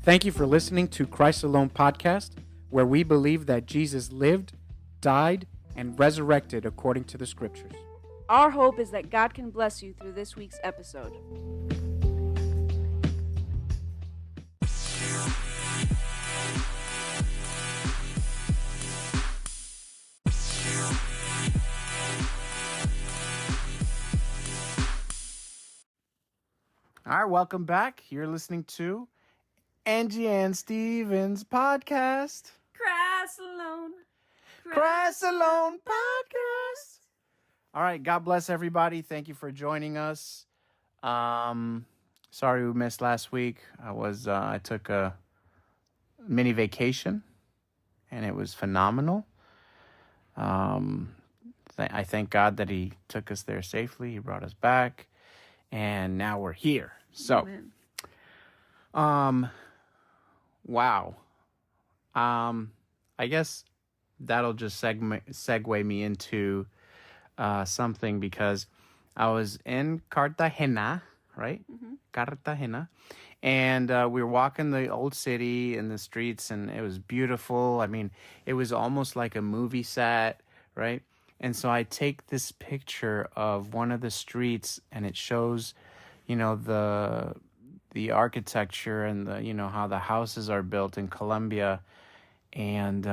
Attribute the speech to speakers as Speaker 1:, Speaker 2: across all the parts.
Speaker 1: Thank you for listening to Christ Alone podcast, where we believe that Jesus lived, died, and resurrected according to the scriptures.
Speaker 2: Our hope is that God can bless you through this week's episode.
Speaker 1: All right, welcome back. You're listening to Angie and Stevens podcast.
Speaker 2: Christ Alone.
Speaker 1: Christ Alone podcast. All right, God bless everybody. Thank you for joining us. Sorry we missed last week. I took a mini vacation, and it was phenomenal. I thank God that He took us there safely. He brought us back, and now we're here. So, wow. I guess that'll just segue me into something, because I was in Cartagena, right? Mm-hmm. Cartagena. And we were walking the old city in the streets, and it was beautiful. I mean, it was almost like a movie set, right? And so I take this picture of one of the streets, and it shows, the architecture and how the houses are built in Colombia. And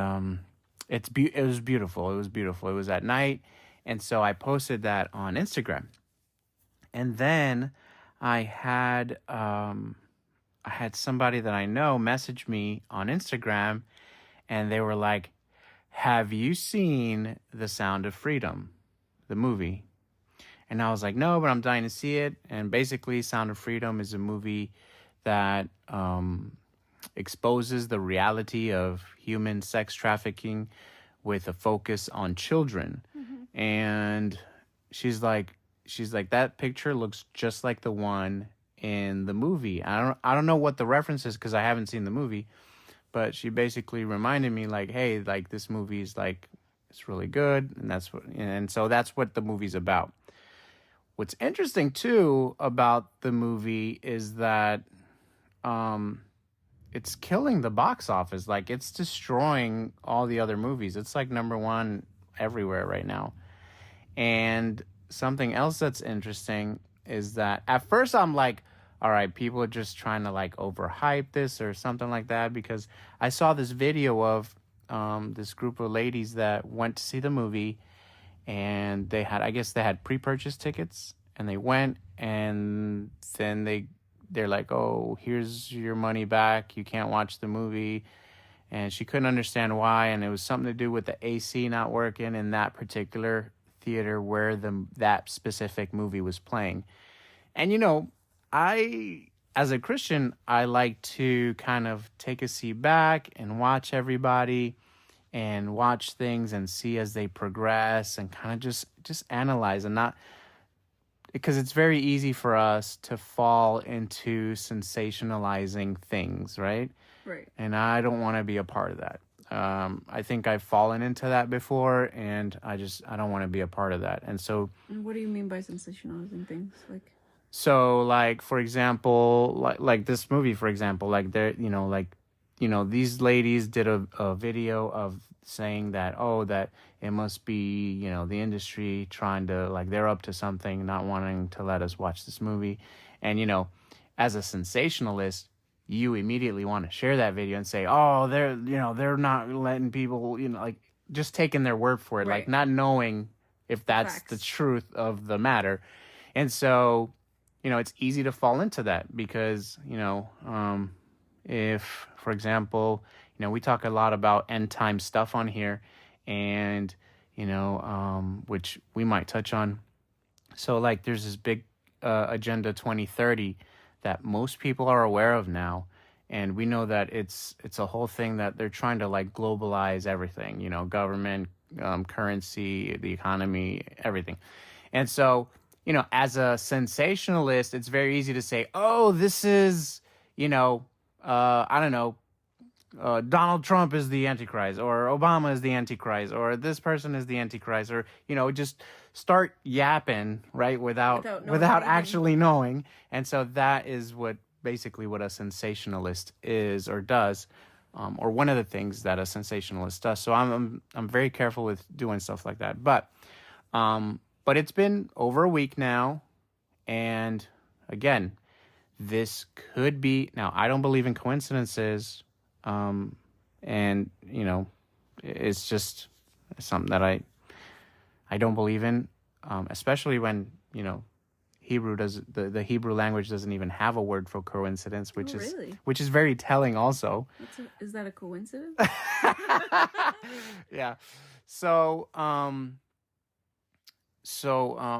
Speaker 1: it was beautiful. It was beautiful. It was at night. And so I posted that on Instagram. And then I had somebody that I know message me on Instagram, and they were like, "Have you seen The Sound of Freedom, the movie?" And I was like, "No, but I'm dying to see it." And basically, Sound of Freedom is a movie that exposes the reality of human sex trafficking with a focus on children. Mm-hmm. And she's like, that picture looks just like the one in the movie. I don't know what the reference is, because I haven't seen the movie, but she basically reminded me, like, hey, like, this movie is like, it's really good, and so that's what the movie's about. What's interesting too about the movie is that it's killing the box office. Like, it's destroying all the other movies. It's like number one everywhere right now. And something else that's interesting is that at first I'm like, all right, people are just trying to like overhype this or something like that, because I saw this video of this group of ladies that went to see the movie, and they had pre-purchase tickets, and they went, and then they're like, "Oh, here's your money back. You can't watch the movie." And she couldn't understand why, and it was something to do with the AC not working in that particular theater where that specific movie was playing. And I, as a Christian, I like to kind of take a seat back and watch everybody and watch things and see as they progress, and kind of just analyze, and not, because it's very easy for us to fall into sensationalizing things, right?
Speaker 2: Right.
Speaker 1: And I don't want to be a part of that. I think I've fallen into that before, and I don't want to be a part of that. And so...
Speaker 2: And what do you mean by sensationalizing things?
Speaker 1: So, like, for example, like this movie, for example, like, these ladies did a video of saying that, that it must be, the industry trying to, like, they're up to something, not wanting to let us watch this movie. And, as a sensationalist, you immediately want to share that video and say, they're not letting people, like, just taking their word for it, right. Like, not knowing if that's
Speaker 2: Facts.
Speaker 1: The truth of the matter. And so, it's easy to fall into that, because, if, for example, we talk a lot about end time stuff on here, and, which we might touch on. So, like, there's this big Agenda 2030 that most people are aware of now. And we know that it's a whole thing that they're trying to, like, globalize everything, government, currency, the economy, everything. And so, as a sensationalist, it's very easy to say, this is, I don't know, Donald Trump is the Antichrist, or Obama is the Antichrist, or this person is the Antichrist, or, just start yapping, right, without actually knowing. And so that is what basically what a sensationalist is or does, or one of the things that a sensationalist does. So I'm very careful with doing stuff like that. But it's been over a week now, and again, this could be. Now, I don't believe in coincidences, and it's just something that I don't believe in, especially when Hebrew does the Hebrew language doesn't even have a word for coincidence, which is very telling also.
Speaker 2: Is that a coincidence?
Speaker 1: Yeah. So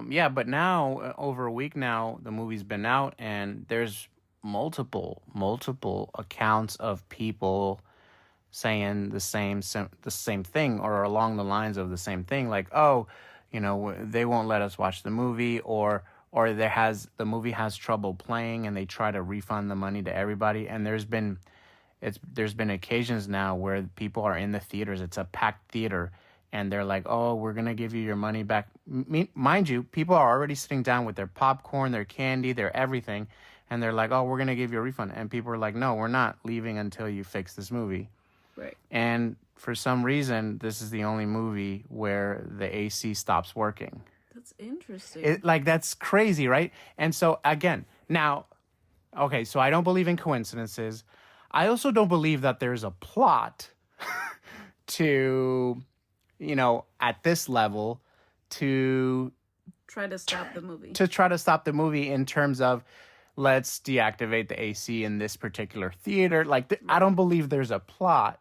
Speaker 1: yeah, but now over a week now, the movie's been out, and there's multiple accounts of people saying the same thing, or along the lines of the same thing, like, oh, they won't let us watch the movie, or the movie has trouble playing, and they try to refund the money to everybody. And there's been occasions now where people are in the theaters, it's a packed theater, and they're like, oh, we're gonna give you your money back. Mind you, people are already sitting down with their popcorn, their candy, their everything, and they're like, oh, we're gonna give you a refund. And people are like, no, we're not leaving until you fix this movie.
Speaker 2: Right.
Speaker 1: And for some reason, this is the only movie where the AC stops working.
Speaker 2: That's interesting.
Speaker 1: That's crazy, right? And so again, now, okay, so I don't believe in coincidences. I also don't believe that there's a plot to, at this level, to
Speaker 2: try to stop the movie.
Speaker 1: To try to stop the movie in terms of, let's deactivate the AC in this particular theater. I don't believe there's a plot.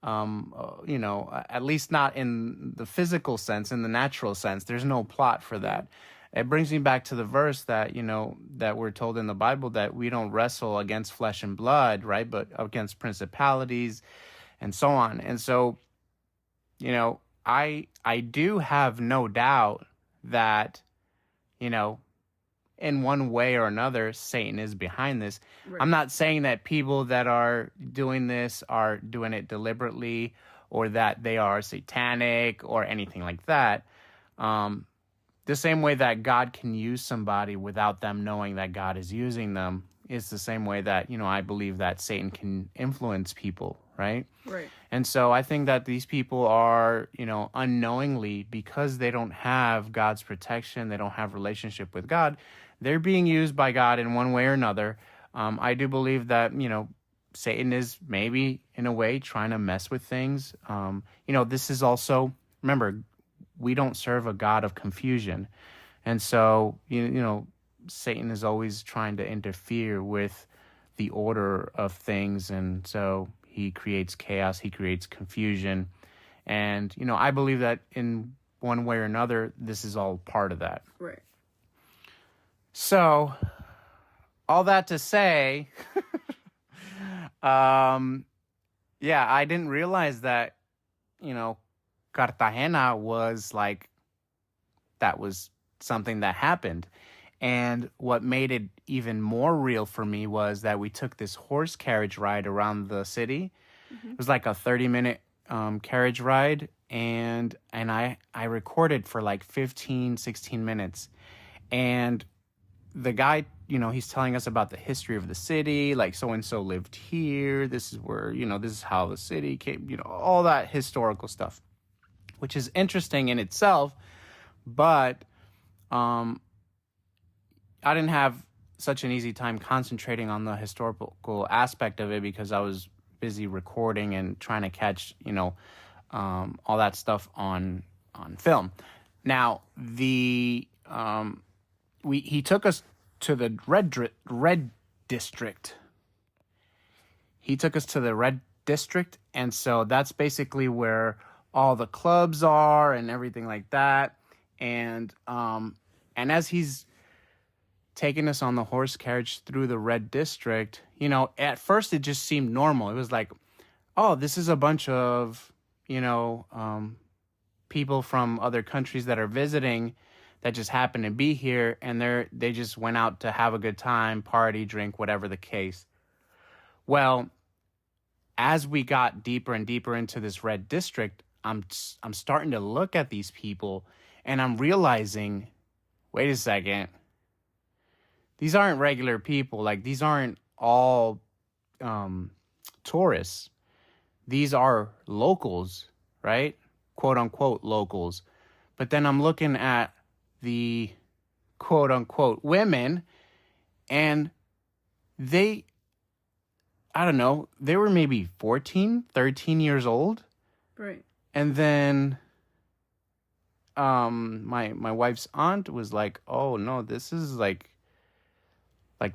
Speaker 1: At least not in the physical sense, in the natural sense. There's no plot for that. It brings me back to the verse that, that we're told in the Bible, that we don't wrestle against flesh and blood, right? But against principalities and so on. And so, I do have no doubt that, in one way or another, Satan is behind this. Right. I'm not saying that people that are doing this are doing it deliberately, or that they are satanic or anything like that. The same way that God can use somebody without them knowing that God is using them is the same way that, I believe that Satan can influence people, right?
Speaker 2: Right.
Speaker 1: And so I think that these people are, unknowingly, because they don't have God's protection, they don't have relationship with God, they're being used by God in one way or another. I do believe that, Satan is maybe, in a way, trying to mess with things. This is also, remember, we don't serve a God of confusion. And so, Satan is always trying to interfere with the order of things. And so he creates chaos, he creates confusion. And, I believe that in one way or another, this is all part of that.
Speaker 2: Right.
Speaker 1: So, all that to say, I didn't realize that, Cartagena was that was something that happened. And what made it even more real for me was that we took this horse carriage ride around the city. Mm-hmm. It was like a 30-minute carriage ride. And I recorded for 15, 16 minutes. And the guy, he's telling us about the history of the city, so-and-so lived here. This is where, this is how the city came, all that historical stuff, which is interesting in itself. But I didn't have such an easy time concentrating on the historical aspect of it because I was busy recording and trying to catch, all that stuff on film. Now, he took us to the red district. He took us to the red district, and so that's basically where all the clubs are and everything like that. And as he's taking us on the horse carriage through the red district, at first it just seemed normal. It was like, oh, this is a bunch of, people from other countries that are visiting that just happen to be here, and they just went out to have a good time, party, drink, whatever the case. Well, as we got deeper and deeper into this red district, I'm starting to look at these people, and I'm realizing, wait a second, these aren't regular people. These aren't all tourists. These are locals, right? Quote unquote locals. But then I'm looking at the quote unquote women, and they, I don't know, they were maybe 14, 13 years old.
Speaker 2: Right.
Speaker 1: And then my wife's aunt was like, "Oh no, this is like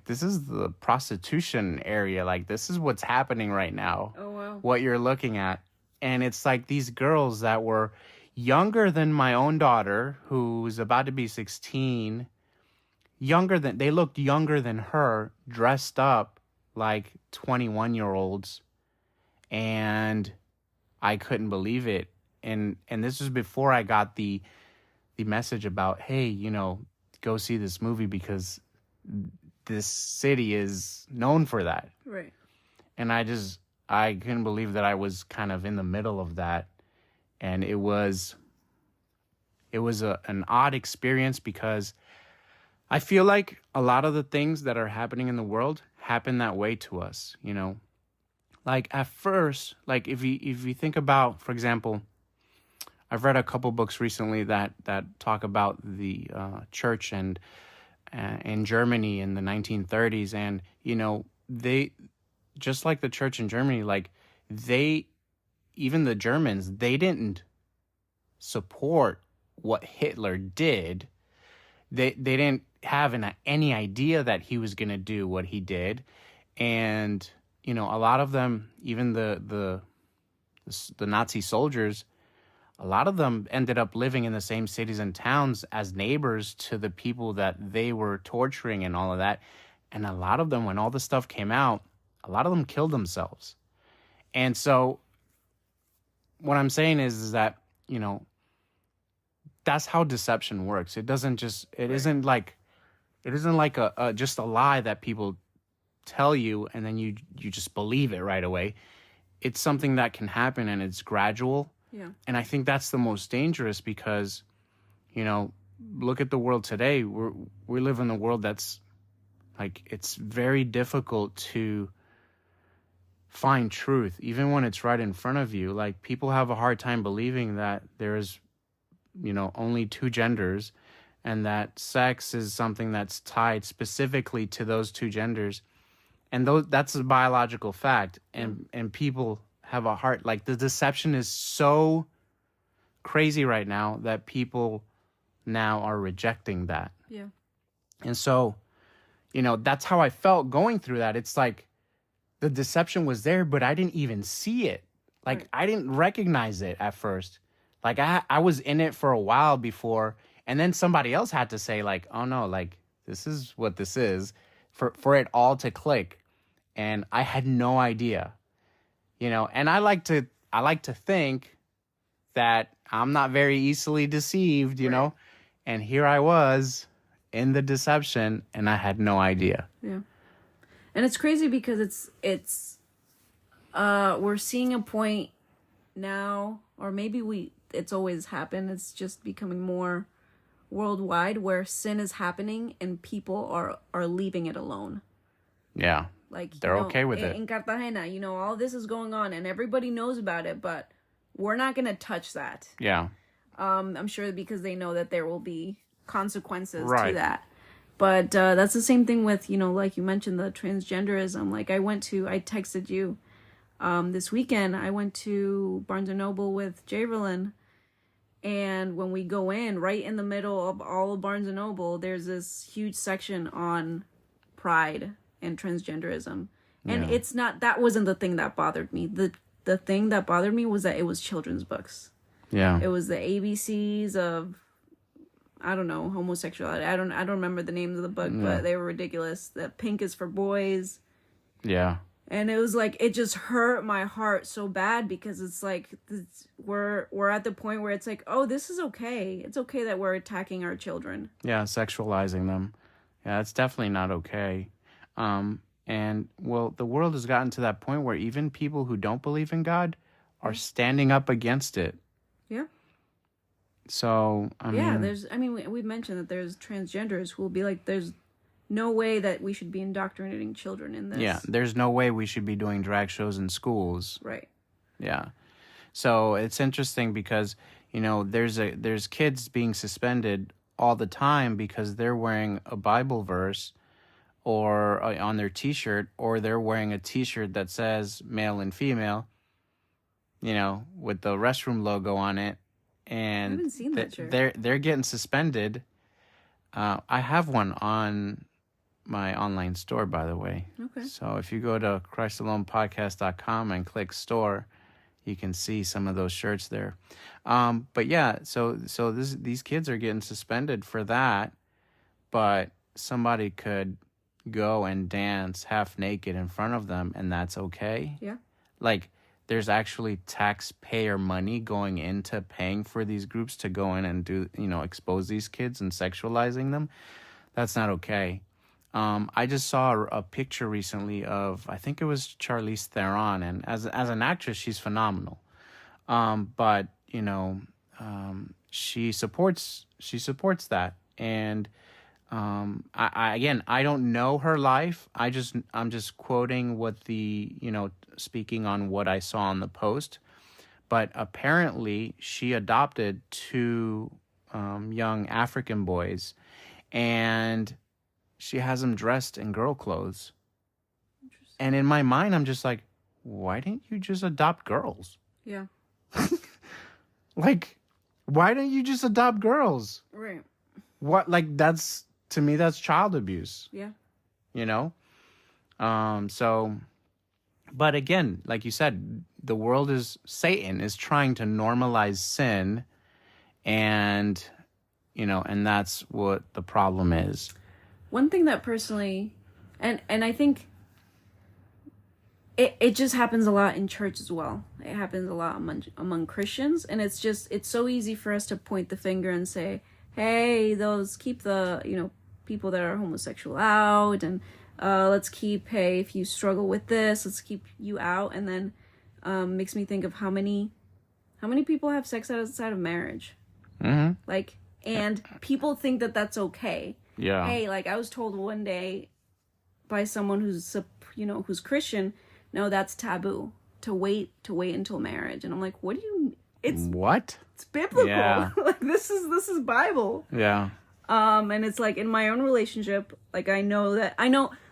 Speaker 1: this is the prostitution area. Like this is what's happening right now.
Speaker 2: Oh, wow.
Speaker 1: What you're looking at." And it's like these girls that were younger than my own daughter, who's about to be 16, they looked younger than her, dressed up like 21-year-olds. And I couldn't believe it. And this was before I got the message about, hey, go see this movie because this city is known for that.
Speaker 2: Right.
Speaker 1: And I couldn't believe that I was kind of in the middle of that. And it was an odd experience because I feel like a lot of the things that are happening in the world happen that way to us, Like at first, like if you think about, for example, I've read a couple books recently that talk about the church and in Germany in the 1930s, and they, just like the church in Germany, like even the Germans, they didn't support what Hitler did. They didn't have any idea that he was going to do what he did, and a lot of them, even the Nazi soldiers, a lot of them ended up living in the same cities and towns as neighbors to the people that they were torturing and all of that. And a lot of them, when all this stuff came out, a lot of them killed themselves. And so what I'm saying is that, that's how deception works. It isn't like a just a lie that people tell you and then you just believe it right away. It's something that can happen and it's gradual.
Speaker 2: Yeah.
Speaker 1: And I think that's the most dangerous because, look at the world today. We live in a world that's like, it's very difficult to find truth, even when it's right in front of you. Like, people have a hard time believing that there's, only two genders and that sex is something that's tied specifically to those two genders. And that's a biological fact. And people have a heart, like the deception is so crazy right now that people now are rejecting that.
Speaker 2: Yeah.
Speaker 1: And so, that's how I felt going through that. It's like the deception was there, but I didn't even see it. Like,
Speaker 2: Right.
Speaker 1: I didn't recognize it at first. Like, I was in it for a while before, and then somebody else had to say, like, oh no, like, this is what this is, for it all to click. And I had no idea. And I like to think that I'm not very easily deceived,
Speaker 2: Right.
Speaker 1: And here I was in the deception and I had no idea.
Speaker 2: Yeah. And it's crazy because it's we're seeing a point now, or maybe it's always happened. It's just becoming more worldwide where sin is happening and people are leaving it alone.
Speaker 1: Yeah.
Speaker 2: Like,
Speaker 1: they're okay with it.
Speaker 2: In Cartagena, all this is going on and everybody knows about it, but we're not going to touch that.
Speaker 1: Yeah.
Speaker 2: I'm sure because they know that there will be consequences
Speaker 1: Right.
Speaker 2: to that. But that's the same thing with, like you mentioned, the transgenderism. Like, I texted you this weekend, I went to Barnes & Noble with Javerlin. And when we go in, right in the middle of all of Barnes & Noble, there's this huge section on pride and transgenderism. And
Speaker 1: Yeah.
Speaker 2: that wasn't the thing that bothered me. The thing that bothered me was that it was children's books.
Speaker 1: Yeah.
Speaker 2: It was the ABCs of, I don't know, homosexuality. I don't remember the names of the book, but they were ridiculous. The pink is for boys.
Speaker 1: Yeah.
Speaker 2: And it was like, it just hurt my heart so bad because it's like, we're at the point where it's like, oh, this is okay. It's okay that we're attacking our children.
Speaker 1: Yeah. Sexualizing them. Yeah. It's definitely not okay. And well, the world has gotten to that point where even people who don't believe in God are standing up against it.
Speaker 2: Yeah.
Speaker 1: So,
Speaker 2: Yeah, we've mentioned that there's transgenders who will be like, no way that we should be indoctrinating children in this.
Speaker 1: Yeah, there's no way we should be doing drag shows in schools.
Speaker 2: Right.
Speaker 1: Yeah. So it's interesting because, there's kids being suspended all the time because they're wearing a Bible verse or on their t-shirt, or they're wearing a t-shirt that says male and female, with the restroom logo on it. And
Speaker 2: I haven't seen that shirt.
Speaker 1: They're getting suspended. I have one on my online store, by the way.
Speaker 2: Okay.
Speaker 1: So if you go to ChristAlonePodcast.com and click store, you can see some of those shirts there. But yeah, so these kids are getting suspended for that, but somebody could go and dance half naked in front of them, and that's okay.
Speaker 2: Yeah.
Speaker 1: Like, there's actually taxpayer money going into paying for these groups to go in and do, expose these kids and sexualizing them. That's not okay. I just saw a picture recently of, I think it was Charlize Theron, and as an actress, she's phenomenal. But she supports that, and I don't know her life. I'm just quoting what speaking on what I saw on the post. But apparently, she adopted two young African boys, and she has them dressed in girl clothes. And in my mind, I'm just like, why didn't you just adopt girls?
Speaker 2: Yeah.
Speaker 1: Like, why don't you just adopt girls?
Speaker 2: Right.
Speaker 1: What, like, to me, that's child abuse.
Speaker 2: Yeah.
Speaker 1: So, but again, like you said, Satan is trying to normalize sin, and that's what the problem is.
Speaker 2: One thing that personally, and I think it just happens a lot in church as well. It happens a lot among Christians, and it's so easy for us to point the finger and say, hey, keep the, people that are homosexual out, and let's keep, hey, if you struggle with this, let's keep you out. And then makes me think of how many people have sex outside of marriage.
Speaker 1: Mm-hmm.
Speaker 2: Like, and people think that that's okay.
Speaker 1: Yeah.
Speaker 2: Hey, like, I was told one day by someone who's Christian, no, that's taboo to wait until marriage. And I'm like, what do you?
Speaker 1: What?
Speaker 2: It's biblical.
Speaker 1: Yeah.
Speaker 2: Like, this is Bible.
Speaker 1: Yeah.
Speaker 2: And it's like, in my own relationship, like, I know,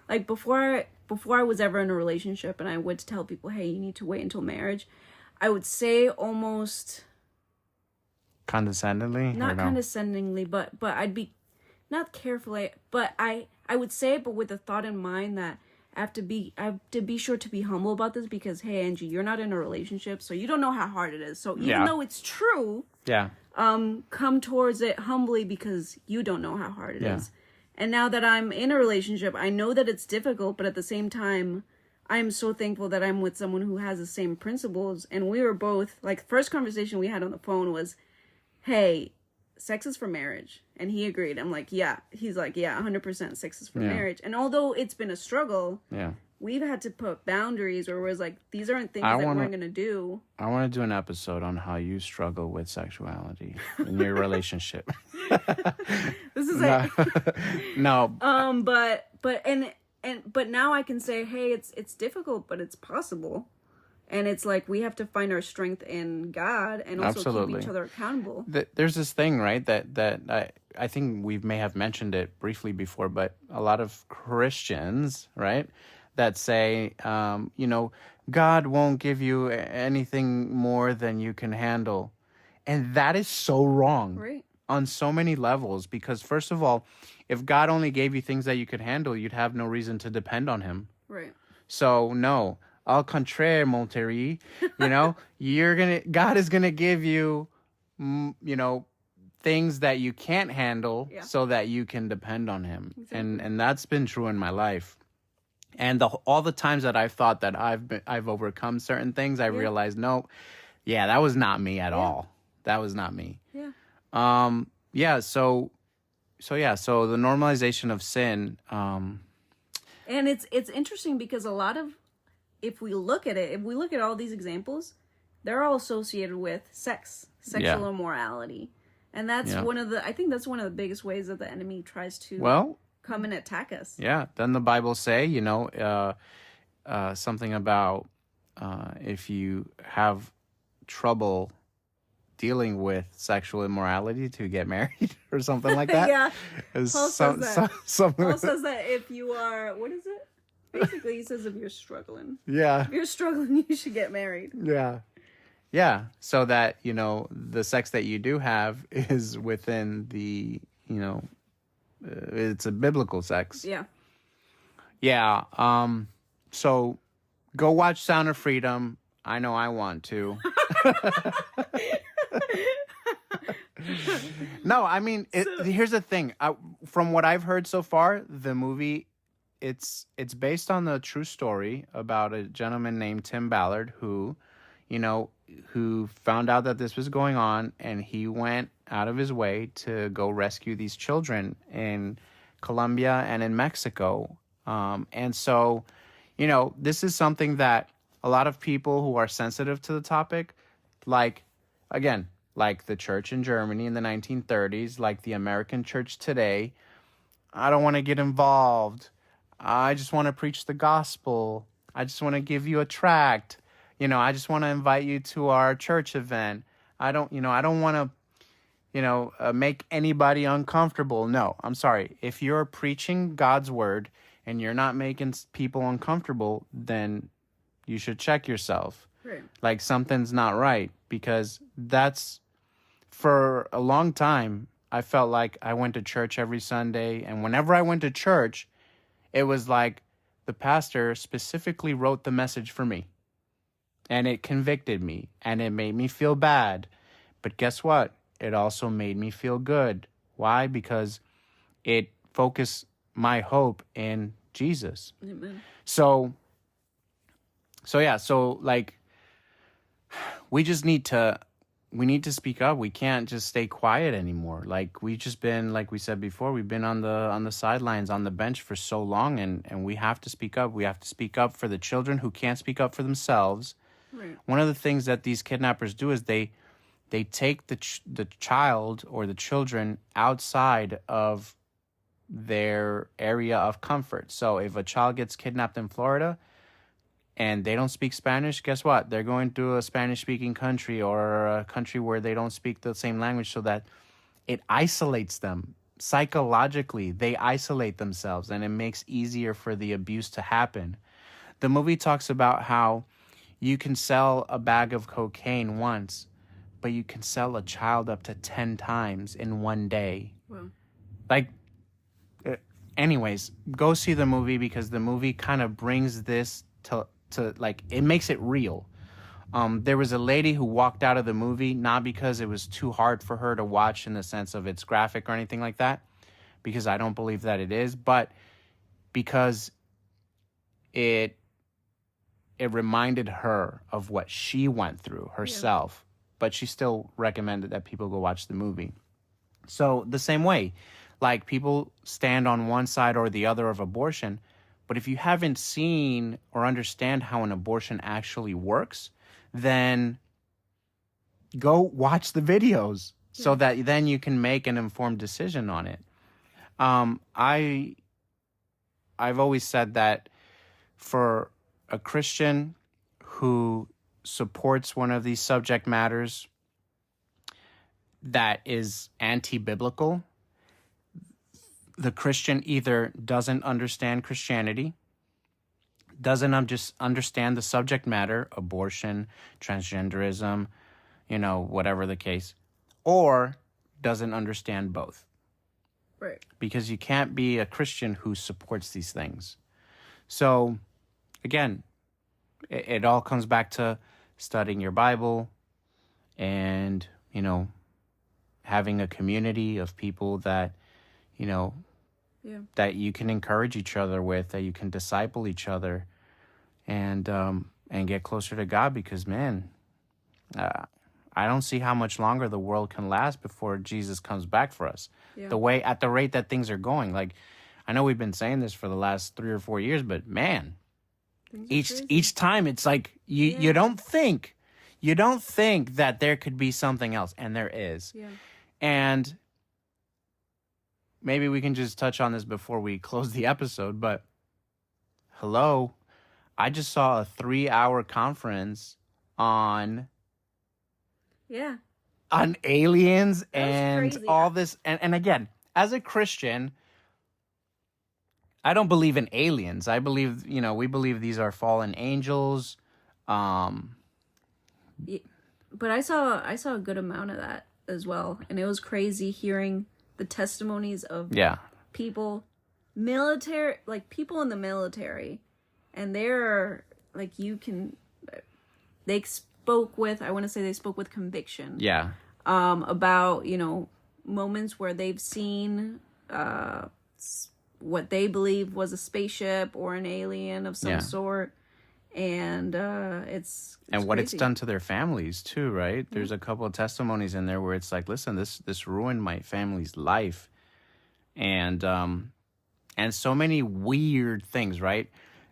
Speaker 2: like, before I was ever in a relationship and I would tell people, hey, you need to wait until marriage, I would say almost
Speaker 1: condescendingly,
Speaker 2: not condescendingly, but I'd be not carefully, but I would say it, but with the thought in mind that I have to be sure to be humble about this, because, hey, Angie, you're not in a relationship, so you don't know how hard it is. So even though it's true, come towards it humbly, because you don't know how hard it is. And now that I'm in a relationship, I know that it's difficult, but at the same time, I'm so thankful that I'm with someone who has the same principles. And we were both, like, the first conversation we had on the phone was, hey, sex is for marriage. And he agreed. I'm like, yeah. He's like, yeah, 100% sex is for marriage. And although it's been a struggle, we've had to put boundaries where we're like, these aren't things that we're going to do.
Speaker 1: I want to do an episode on how you struggle with sexuality in your relationship.
Speaker 2: This is like
Speaker 1: no.
Speaker 2: But now I can say, hey, it's difficult, but it's possible. And it's like, we have to find our strength in God and also keep each other accountable.
Speaker 1: There's this thing, right, that I think we may have mentioned it briefly before, but a lot of Christians, right, that say, God won't give you anything more than you can handle. And that is so wrong.
Speaker 2: Right.
Speaker 1: On so many levels, because first of all, if God only gave you things that you could handle, you'd have no reason to depend on him.
Speaker 2: Right.
Speaker 1: So no, au contraire, mon Terry, God is gonna give you, things that you can't handle, so that you can depend on him. Exactly. And that's been true in my life. And all the times that I've thought that I've overcome certain things, I realized, no, that was not me at all. That was not me.
Speaker 2: Yeah.
Speaker 1: So the normalization of sin.
Speaker 2: And it's interesting because a lot of, if we look at all these examples, they're all associated with sexual immorality. And that's I think that's one of the biggest ways that the enemy tries to come and attack us.
Speaker 1: Yeah. Doesn't the Bible say, something about if you have trouble dealing with sexual immorality to get married or something like that?
Speaker 2: Yeah. Paul says that.
Speaker 1: Something
Speaker 2: Paul says that if you are, what is it? Basically, he says if you're struggling.
Speaker 1: Yeah.
Speaker 2: If you're struggling, you should get married.
Speaker 1: Yeah. Yeah. So that, the sex that you do have is within the, it's a biblical sex.
Speaker 2: Yeah.
Speaker 1: Yeah. So go watch Sound of Freedom. I know I want to. No, I mean, here's the thing. From what I've heard so far, the movie, it's based on the true story about a gentleman named Tim Ballard who found out that this was going on, and he went out of his way to go rescue these children in Colombia and in Mexico. And so, this is something that a lot of people who are sensitive to the topic, like the church in Germany in the 1930s, like the American church today, I don't want to get involved. I just want to preach the gospel. I just want to give you a tract. I just want to invite you to our church event. I don't want to, make anybody uncomfortable. No, I'm sorry. If you're preaching God's word and you're not making people uncomfortable, then you should check yourself.
Speaker 2: Right.
Speaker 1: Like something's not right, because that's, for a long time, I felt like I went to church every Sunday. And whenever I went to church, it was like the pastor specifically wrote the message for me. And it convicted me and it made me feel bad. But guess what? It also made me feel good. Why? Because it focused my hope in Jesus.
Speaker 2: Amen.
Speaker 1: So like, we need to speak up. We can't just stay quiet anymore. Like, we've just been, like we said before, we've been on the sidelines, on the bench for so long, and we have to speak up. We have to speak up for the children who can't speak up for themselves.
Speaker 2: Right.
Speaker 1: One of the things that these kidnappers do is they take the child or the children outside of their area of comfort. So if a child gets kidnapped in Florida and they don't speak Spanish, guess what? They're going to a Spanish-speaking country or a country where they don't speak the same language, so that it isolates them. Psychologically, they isolate themselves, and it makes easier for the abuse to happen. The movie talks about how you can sell a bag of cocaine once, but you can sell a child up to 10 times in one day.
Speaker 2: Wow.
Speaker 1: Like, anyways, go see the movie, because the movie kind of brings this to like, it makes it real. There was a lady who walked out of the movie, not because it was too hard for her to watch in the sense of it's graphic or anything like that, because I don't believe that it is, but because it reminded her of what she went through herself. Yeah. But she still recommended that people go watch the movie. So the same way, like, people stand on one side or the other of abortion, but if you haven't seen or understand how an abortion actually works, then go watch the videos so that then you can make an informed decision on it. I've always said that for a Christian who supports one of these subject matters that is anti-biblical, the Christian either doesn't understand Christianity, doesn't just understand the subject matter, abortion, transgenderism, whatever the case, or doesn't understand both.
Speaker 2: Right.
Speaker 1: Because you can't be a Christian who supports these things. So, again, it all comes back to studying your Bible and, having a community of people that, that you can encourage each other with, that you can disciple each other and get closer to God, because, man, I don't see how much longer the world can last before Jesus comes back for us. Yeah. At the rate that things are going. Like, I know we've been saying this for the last 3 or 4 years, but man, each time it's like you don't think that there could be something else, and there is. Yeah. And maybe we can just touch on this before we close the episode, but hello, I just saw a 3-hour conference on
Speaker 2: Yeah.
Speaker 1: on aliens
Speaker 2: That was
Speaker 1: and
Speaker 2: crazy.
Speaker 1: all this. And again, as a Christian, I don't believe in aliens. I believe, we believe these are fallen angels.
Speaker 2: But I saw a good amount of that as well, and it was crazy hearing the testimonies of people, people in the military, and they're like, they spoke with, I want to say they spoke with conviction.
Speaker 1: Yeah.
Speaker 2: About, moments where they've seen what they believe was a spaceship or an alien of some sort. And it's
Speaker 1: and what
Speaker 2: crazy.
Speaker 1: It's done to their families too, right? There's a couple of testimonies in there where it's like, listen, this ruined my family's life, and so many weird things, right?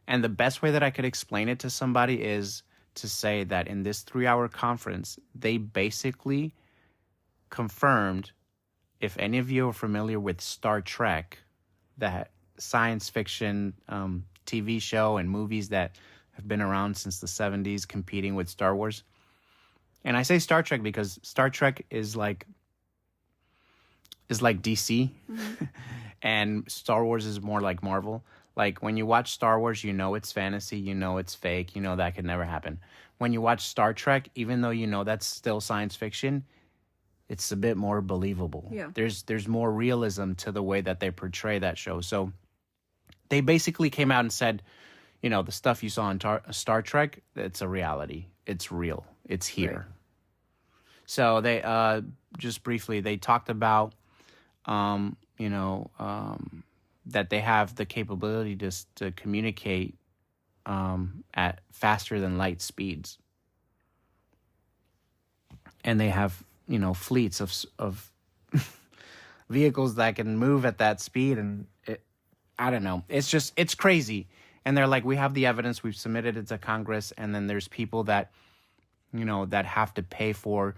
Speaker 1: And the best way that I could explain it to somebody is to say that in this 3-hour conference, they basically confirmed, if any of you are familiar with Star Trek, that science fiction TV show and movies that have been around since the 70s, competing with Star Wars. And I say Star Trek because Star Trek is like DC, and Star Wars is more like Marvel. Like when you watch Star Wars, it's fantasy, it's fake, that could never happen. When you watch Star Trek, even though that's still science fiction, it's a bit more believable.
Speaker 2: Yeah.
Speaker 1: There's more realism to the way that they portray that show. So they basically came out and said, the stuff you saw in Star Trek, it's a reality. It's real. It's here. Right. So they just briefly, they talked about, that they have the capability to communicate at faster than light speeds. And they have, fleets of vehicles that can move at that speed. And I don't know. It's crazy. And they're like, we have the evidence, we've submitted it to Congress, and then there's people that, that have to pay for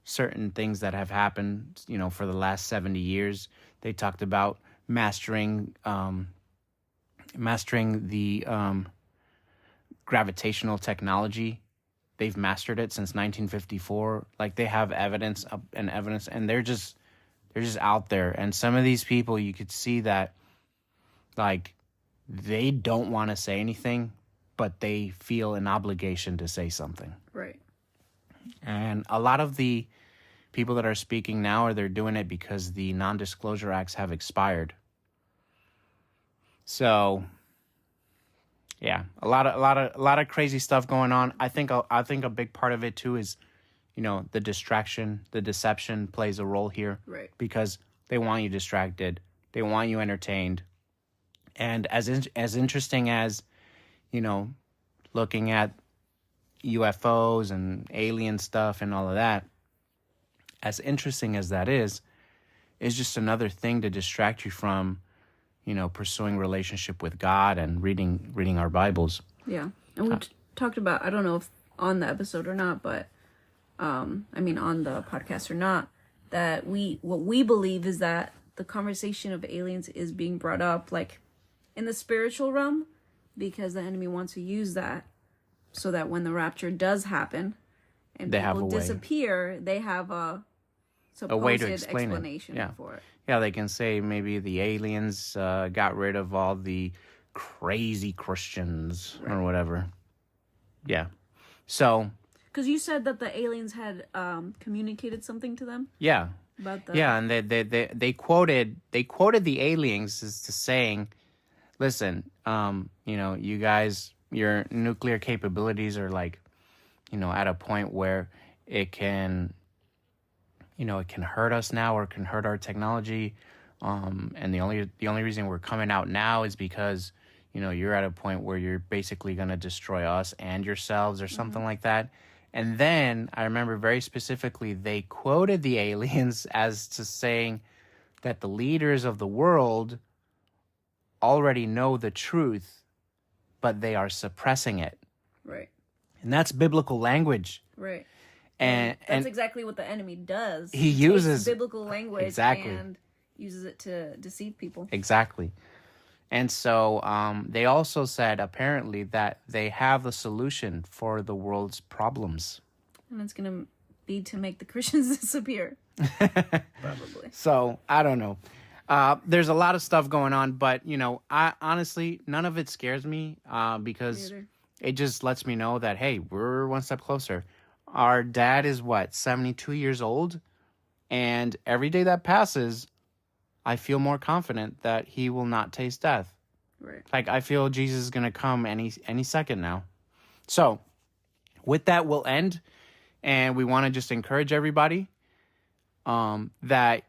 Speaker 1: certain things that have happened, for the last 70 years. They talked about mastering the gravitational technology. They've mastered it since 1954. Like, they have evidence, and they're just out there. And some of these people, you could see that, like, they don't want to say anything, but they feel an obligation to say something.
Speaker 2: Right.
Speaker 1: And a lot of the people that are speaking now, they're doing it because the non-disclosure acts have expired. So, yeah, a lot of crazy stuff going on. I think a big part of it too is, the distraction, the deception plays a role here.
Speaker 2: Right. Because
Speaker 1: they want you distracted, they want you entertained. And as interesting as, looking at UFOs and alien stuff and all of that, as interesting as that is just another thing to distract you from, pursuing relationship with God and reading our Bibles.
Speaker 2: Yeah. And we talked about, I don't know if on the episode or not, but, on the podcast or not, that what we believe is that the conversation of aliens is being brought up, like, in the spiritual realm, because the enemy wants to use that so that when the rapture does happen and people disappear, they have a
Speaker 1: way to explain
Speaker 2: explanation for it.
Speaker 1: Yeah, they can say maybe the aliens got rid of all the crazy Christians or whatever. Yeah. So...
Speaker 2: Because you said that the aliens had communicated something to them?
Speaker 1: Yeah.
Speaker 2: About the...
Speaker 1: Yeah, and they quoted the aliens as to saying, listen, you guys, your nuclear capabilities are like, at a point where it can hurt us now, or it can hurt our technology. And the only reason we're coming out now is because, you're at a point where you're basically going to destroy us and yourselves or something like that. And then I remember very specifically, they quoted the aliens as to saying that the leaders of the world already know the truth, but they are suppressing it.
Speaker 2: Right.
Speaker 1: And that's biblical language.
Speaker 2: Right.
Speaker 1: And
Speaker 2: that's exactly what the enemy does.
Speaker 1: He uses
Speaker 2: biblical language
Speaker 1: exactly.
Speaker 2: And, Uses it to deceive people.
Speaker 1: Exactly. And so they also said apparently that they have a solution for the world's problems.
Speaker 2: And it's going to be to make the Christians disappear. Probably.
Speaker 1: So, I don't know. There's a lot of stuff going on, but, I honestly, none of it scares me because it just lets me know that, hey, we're one step closer. Our dad is, 72 years old? And every day that passes, I feel more confident that he will not taste death.
Speaker 2: Right.
Speaker 1: Like, I feel Jesus is going to come any second now. So, with that, we'll end. And we want to just encourage everybody that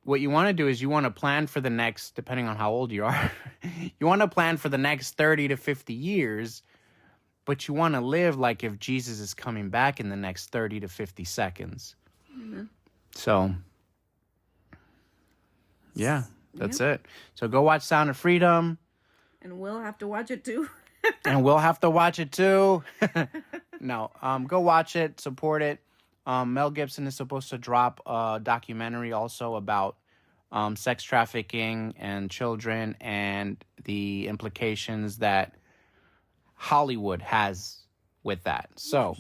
Speaker 1: what you want to do is you want to plan for the next, depending on how old you are, you want to plan for the next 30 to 50 years, but you want to live like if Jesus is coming back in the next 30 to 50 seconds. Mm-hmm. So, yeah, that's it. So go watch Sound of Freedom.
Speaker 2: And we'll have to watch it too.
Speaker 1: And we'll have to watch it too. No, go watch it, support it. Mel Gibson is supposed to drop a documentary also about sex trafficking and children and the implications that Hollywood has with that. So,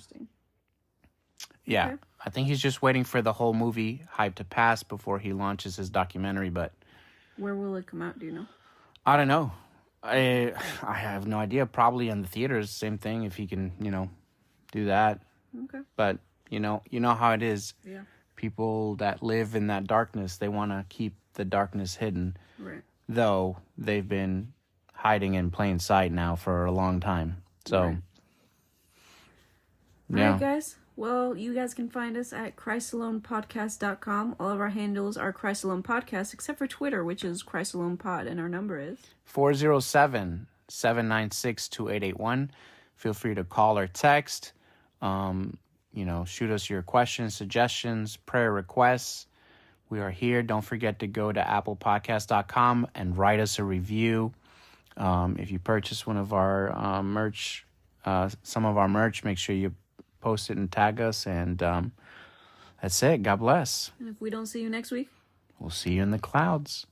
Speaker 1: yeah, okay. I think he's just waiting for the whole movie hype to pass before he launches his documentary. But
Speaker 2: where will it come out? Do you know?
Speaker 1: I don't know. I have no idea. Probably in the theaters. Same thing if he can, do that.
Speaker 2: Okay.
Speaker 1: But you know how it is.
Speaker 2: Yeah.
Speaker 1: People that live in that darkness, they want to keep the darkness hidden.
Speaker 2: Right.
Speaker 1: Though they've been hiding in plain sight now for a long time. So,
Speaker 2: right.
Speaker 1: Yeah.
Speaker 2: All right, guys. Well, you guys can find us at ChristAlonePodcast.com. All of our handles are Christ Alone Podcast, except for Twitter, which is Christ Alone Pod, and our number is
Speaker 1: 407-796-2881. Feel free to call or text. Shoot us your questions, suggestions, prayer requests. We are here. Don't forget to go to applepodcast.com and write us a review. If you purchase one of our merch, some of our merch, make sure you post it and tag us. And that's it. God bless.
Speaker 2: And if we don't see you next week,
Speaker 1: we'll see you in the clouds.